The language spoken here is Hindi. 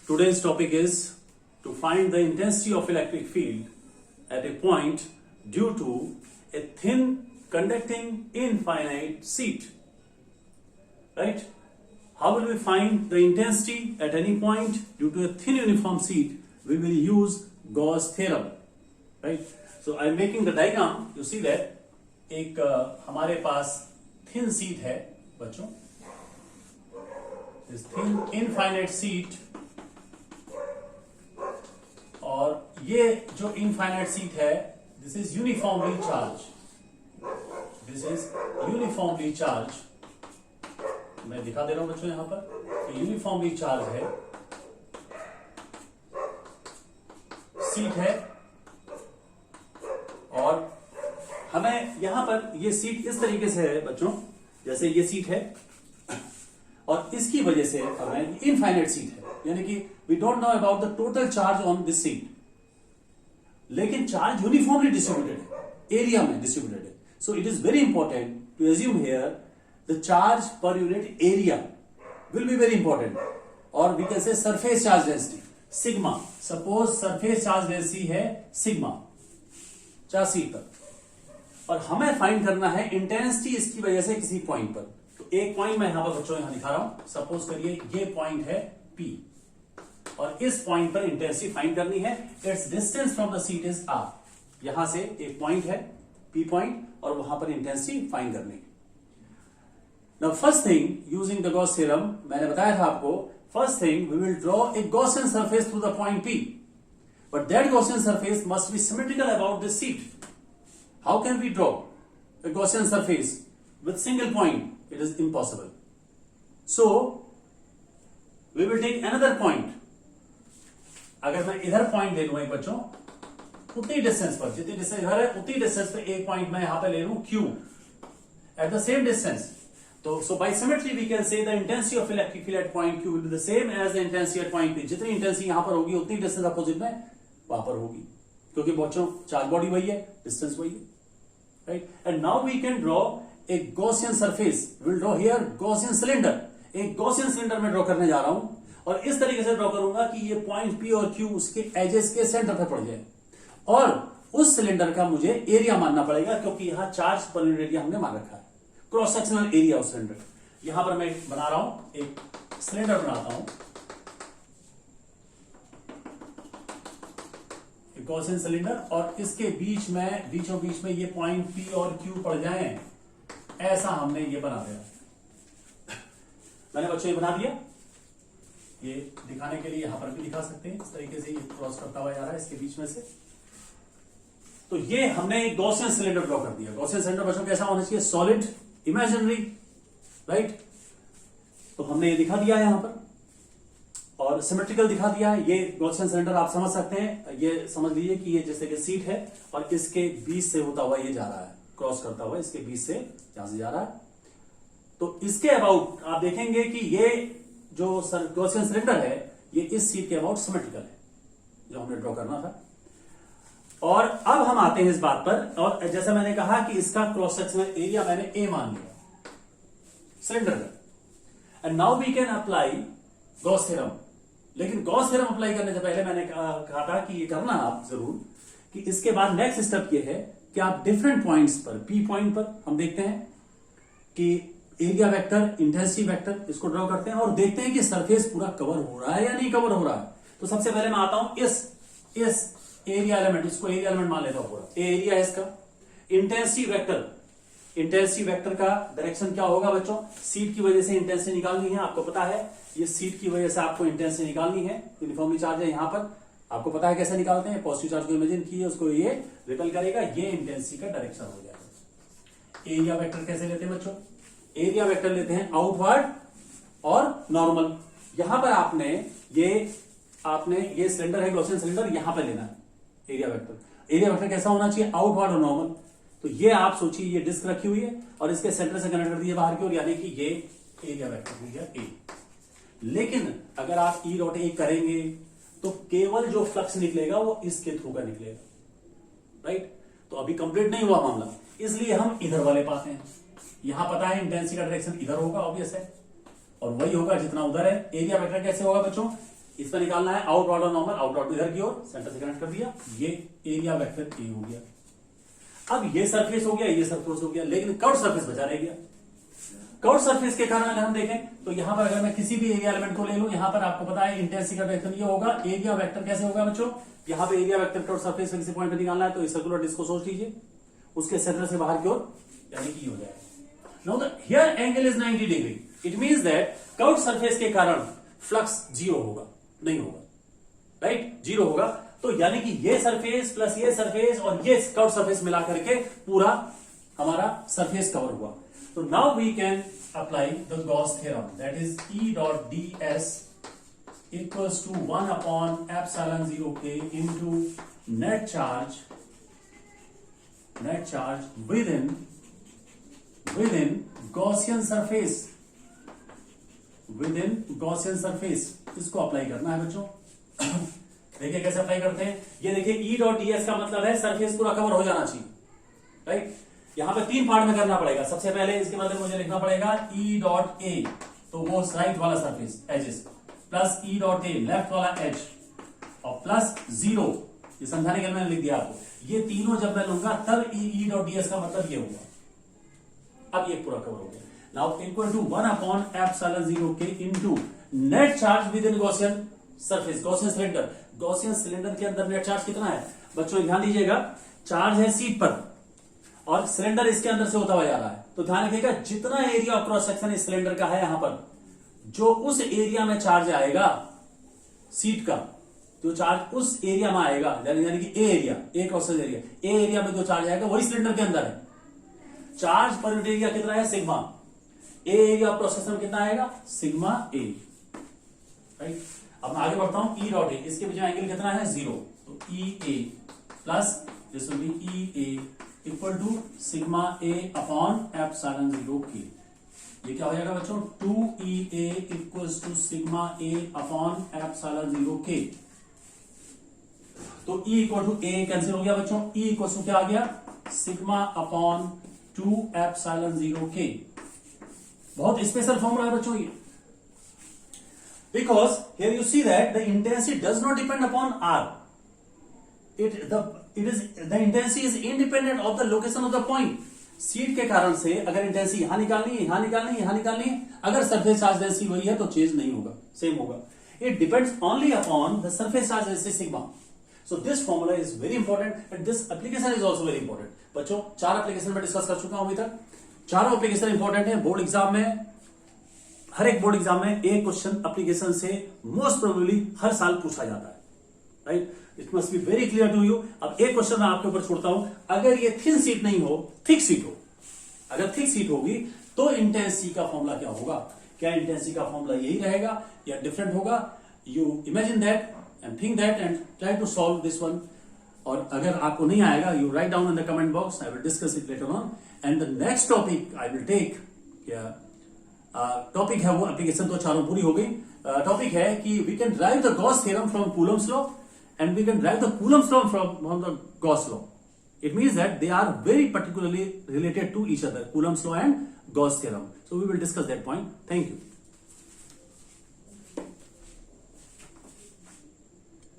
Today's topic is to find the intensity of electric field at a point due to a thin conducting infinite sheet. Right? How will we find the intensity at any point due to a thin uniform sheet? We will use Gauss theorem. Right? So I am making the diagram. You see that एक हमारे पास thin sheet है बच्चों. This thin infinite sheet और ये जो infinite sheet है, this is uniformly charged. This is uniformly charged. मैं दिखा दे रहा हूं बच्चों यहां पर यूनिफॉर्मली चार्ज है, सीट है और हमें यहां पर ये सीट इस तरीके से है बच्चों, जैसे ये सीट है और इसकी वजह से हमें इनफाइनाइट सीट है, यानी कि we don't know about the total charge on this sheet, लेकिन चार्ज यूनिफॉर्मली डिस्ट्रीब्यूटेड है, एरिया में डिस्ट्रीब्यूटेड है. So it is very important to assume here the charge per unit area will be very important, or we can say surface charge density sigma. Suppose surface charge density है sigma 4 पर और हमें फाइंड करना है इंटेंसिटी इसकी वजह से किसी पॉइंट पर. तो एक पॉइंट मैं यहां पर बच्चों यहां दिखा रहा हूं. सपोज करिए ये पॉइंट है P और इस पॉइंट पर इंटेंसिटी फाइंड करनी है. It's distance from the seat is R. यहां से एक पॉइंट है P पॉइंट और वहां पर इंटेंसिटी फाइंड करनी है. Now first thing, using the Gauss theorem, मैंने बताया था आपको, first thing we will draw a Gaussian surface through the point P, but that Gaussian surface must be symmetrical about this sheet. How can we draw a Gaussian surface with single point? It is impossible. So we will take another point. अगर मैं इधर पॉइंट ले लूं एक बच्चों, उतनी डिस्टेंस पर, जितनी डिस्टेंस इधर है उतनी डिस्टेंस पे एक पॉइंट मैं यहां पे ले लूं Q at the same distance. So by symmetry we can say the intensity of electric field at point Q will be the same as the intensity at point P. जितनी इंटेंसिटी यहां पर होगी उतनी डिस्टेंस अपोजिट में वहां पर होगी, क्योंकि बच्चों चार्ज बॉडी वही है, डिस्टेंस वही है. Right? And now we can draw a Gaussian surface. Will draw here Gaussian cylinder. एक गॉसियन सिलेंडर में ड्रॉ करने जा रहा हूं और इस तरीके से ड्रॉ करूंगा कि ये पॉइंट P और Q उसके एजेस के सेंटर पर पड़ जाए और उस सिलेंडर का मुझे एरिया मानना पड़ेगा, क्योंकि यहां चार्ज पर यूनिट एरिया हमने मान रखा है, cross sectional area of cylinder. यहां पर मैं बना रहा हूं, एक सिलेंडर बनाता हूं, एक गॉसियन सिलेंडर, और इसके बीच में बीचों बीच में ये पॉइंट P और Q पड़ जाएं, ऐसा हमने ये बना दिया. मैंने बच्चों ये बना दिया. ये दिखाने के लिए यहां पर भी दिखा सकते हैं, इस तरीके से ये क्रॉस करता हुआ जा रहा है इसके बीच में से. तो ये हमने एक गॉसियन सिलेंडर ड्रॉ कर दिया. गॉसियन सिलेंडर बच्चों कैसा होना चाहिए? Solid, imaginary. राइट? तो हमने ये दिखा दिया है यहां पर और सिमेट्रिकल दिखा दिया है. ये गॉसियन सिलेंडर आप समझ सकते हैं, ये समझ लीजिए कि ये जैसे कि सीट है और इसके बीच से होता हुआ ये जा रहा है, क्रॉस करता हुआ इसके बीच से यहां से जा रहा है. तो इसके अबाउट आप देखेंगे कि ये जो गॉसियन सिलेंडर है ये इस सीट के अबाउट सिमेट्रिकल है, जो हमने ड्रॉ करना था. और अब हम आते हैं इस बात पर, और जैसा मैंने कहा कि इसका क्रॉस सेक्शनल एरिया मैंने A मान लिया सिलेंडर का. And now we can apply Gauss theorem. लेकिन गॉस थ्योरम अप्लाई करने से पहले मैंने कहा था कि ये करना आप जरूर, कि इसके बाद नेक्स्ट स्टेप ये है कि आप डिफरेंट पॉइंट्स पर, P पॉइंट पर हम देखते हैं कि एरिया वेक्टर, इंटेंसिटी वेक्टर, इसको ड्रॉ करते हैं और देखते हैं कि सरफेस पूरा कवर हो रहा है या नहीं कवर हो रहा है. तो सबसे पहले मैं आता हूं इस एरिया एलिमेंट, इसको एरिया एलिमेंट मान लेता हूं पूरा. एरिया है इसका. इंटेंसिटी वेक्टर का डायरेक्शन क्या होगा बच्चों? सीट की वजह से इंटेंसिटी निकालनी है, आपको पता है. ये सीट की वजह से आपको इंटेंसिटी निकालनी है. यूनिफॉर्मली चार्ज है यहां पर, आपको पता है कैसे निकालते हैं. पॉजिटिव चार्ज को इमेजिन कीजिए, उसको ये रिपेल करेगा, ये इंटेंसिटी का डायरेक्शन हो जाएगा. एरिया वेक्टर कैसे लेते हैं बच्चों? एरिया वेक्टर लेते हैं आउटवर्ड और नॉर्मल. यहां पर आपने ये सिलेंडर है गॉसियन सिलेंडर, यहां पर लेना है एरिया वेक्टर. एरिया वेक्टर कैसा होना चाहिए? आउटवर्ड और नॉर्मल. तो ये आप सोचिए, ये डिस्क रखी हुई है और इसके सेंटर से कनेक्ट कर दिया बाहर की ओर, यानी कि ये एरिया वेक्टर हो गया A. लेकिन अगर आप E डॉट A करेंगे तो केवल जो फ्लक्स निकलेगा वो इसके थ्रू का निकलेगा. राइट? तो अभी कंप्लीट नहीं हुआ मामला, इसलिए हम इधर वाले पाते हैं. यहां पता है इंटेंसिटी का डायरेक्शन इधर होगा, ऑब्वियस है, और वही होगा जितना उधर है. एरिया वेक्टर कैसे होगा बच्चों? इस पर निकालना है out order normal, out order इधर की ओर, सेंटर से कनेक्ट कर दिया, ये एरिया वेक्टर ए हो गया। अब ये सरफेस हो गया, ये सरफेस हो गया, लेकिन कर्व सरफेस बचा रह गया। कर्व सरफेस के कारण अगर हम देखें तो यहां पर अगर मैं किसी भी एरिया एलिमेंट को ले लूं, यहां पर आपको पता है इंटेंसिटी का वेक्टर ये होगा, एरिया वेक्टर कैसे होगा बच्चों, यहां पे एरिया वेक्टर कर्व सरफेस किसी पॉइंट पे निकालना है तो इस सर्कुलर डिस्क को सोच लीजिए, उसके सेंटर से बाहर की ओर यानी कि हो जाएगा। Now the here angle is 90 degree, it means that curve surface के कारण फ्लक्स जीरो होगा, नहीं होगा, राइट, जीरो होगा। तो यानी कि ये सरफेस प्लस ये सरफेस और ये कर्व सरफेस मिला करके पूरा हमारा सरफेस कवर हुआ। तो now we can apply the Gauss theorem, that is E dot ds equals to 1 upon epsilon 0k into net charge within Gaussian surface, इसको अप्लाई करना है बच्चों। देखिए कैसे अप्लाई करते हैं, ये देखिए E डॉट ds का मतलब है सरफेस पूरा कवर हो जाना चाहिए, राइट। यहां पे 3 पार्ट में करना पड़ेगा। सबसे पहले इसके बदले मुझे लिखना पड़ेगा E डॉट a, तो वो राइट वाला surface edges, plus E dot a left वाला एज, और प्लस 0, ये समझाने के लिए मैंने लिख दिया आपको। ये तीनों जब मैं लूंगा तब E डॉट ds का मतलब ये होगा। अब ये पूरा कवर हो गया। Now equal to 1 upon epsilon 0k into net charge within Gaussian surface, Gaussian cylinder. Gaussian cylinder के अंदर नेट चार्ज कितना है बच्चों, ध्यान दीजिएगा, चार्ज है सीट पर और सिलेंडर इसके अंदर से होता हुआ जा रहा है। तो ध्यान रखिएगा जितना एरिया ऑफ क्रॉस सेक्शन इस सिलेंडर का है यहां पर, जो उस एरिया में चार्ज आएगा सीट का, जो चार्ज उस एरिया में आएगा, यानी कि ए एरिया, ए क्रॉस एरिया, ए एरिया में जो चार्ज आएगा वही सिलेंडर के अंदर है। चार्ज पर यूनिट एरिया कितना है sigma, A area of cross section कितना आएगा सिग्मा ए, राइट। अब मैं आगे बढ़ता हूं, E डॉट ए, इसके बीच में एंगल कितना है 0, तो E a plus this will be E a equal to sigma A upon epsilon 0k। ये क्या हो जाएगा बच्चों, 2EA equals to sigma A upon epsilon 0k। तो E equal to A cancel हो गया बच्चों, E इक्वल टू क्या आ गया सिग्मा अपॉन 2 एप्सिलॉन 0k। बहुत स्पेशल फॉर्मूला है बच्चों ये, because here you see that the intensity does not depend upon R. The intensity is independent of the location of the point. Seat के कारण से अगर इंटेंसिटी यहां निकालनी है, यहां निकालनी है, यहां निकालनी है, अगर सरफेस चार्ज डेंसिटी वही है तो चेंज नहीं होगा, सेम होगा। It depends only upon the surface charge density sigma. So this formula is very important and this application is also very important. बच्चों 4 एप्लीकेशन में डिस्कस कर चुका हूं अभी तक, चारों एप्लीकेशन इंपॉर्टेंट है। बोर्ड एग्जाम में, हर एक बोर्ड एग्जाम में एक क्वेश्चन एप्लीकेशन से मोस्ट प्रोबेबली हर साल पूछा जाता है, right. It must be very clear to you. अब एक क्वेश्चन मैं आपके ऊपर छोड़ता हूं, अगर ये थिन सीट नहीं हो, थिक सीट हो, अगर थिक सीट होगी तो इंटेंसिटी का फॉर्मूला क्या होगा, क्या इंटेंसिटी का फॉर्मूला यही रहेगा या डिफरेंट होगा? You imagine that and think that and try to solve this one. और अगर आपको नहीं आएगा, you write down in the comment box, I will discuss it later on. And the next topic I will take, topic है वो, एप्लीकेशन तो चारों पूरी हो गई। टॉपिक है कि we can derive the Gauss theorem from Coulomb's law and we can derive the Coulomb's law from the Gauss law. It means that they are very particularly related to each other, Coulomb's law and Gauss theorem. So we will discuss that point. Thank you.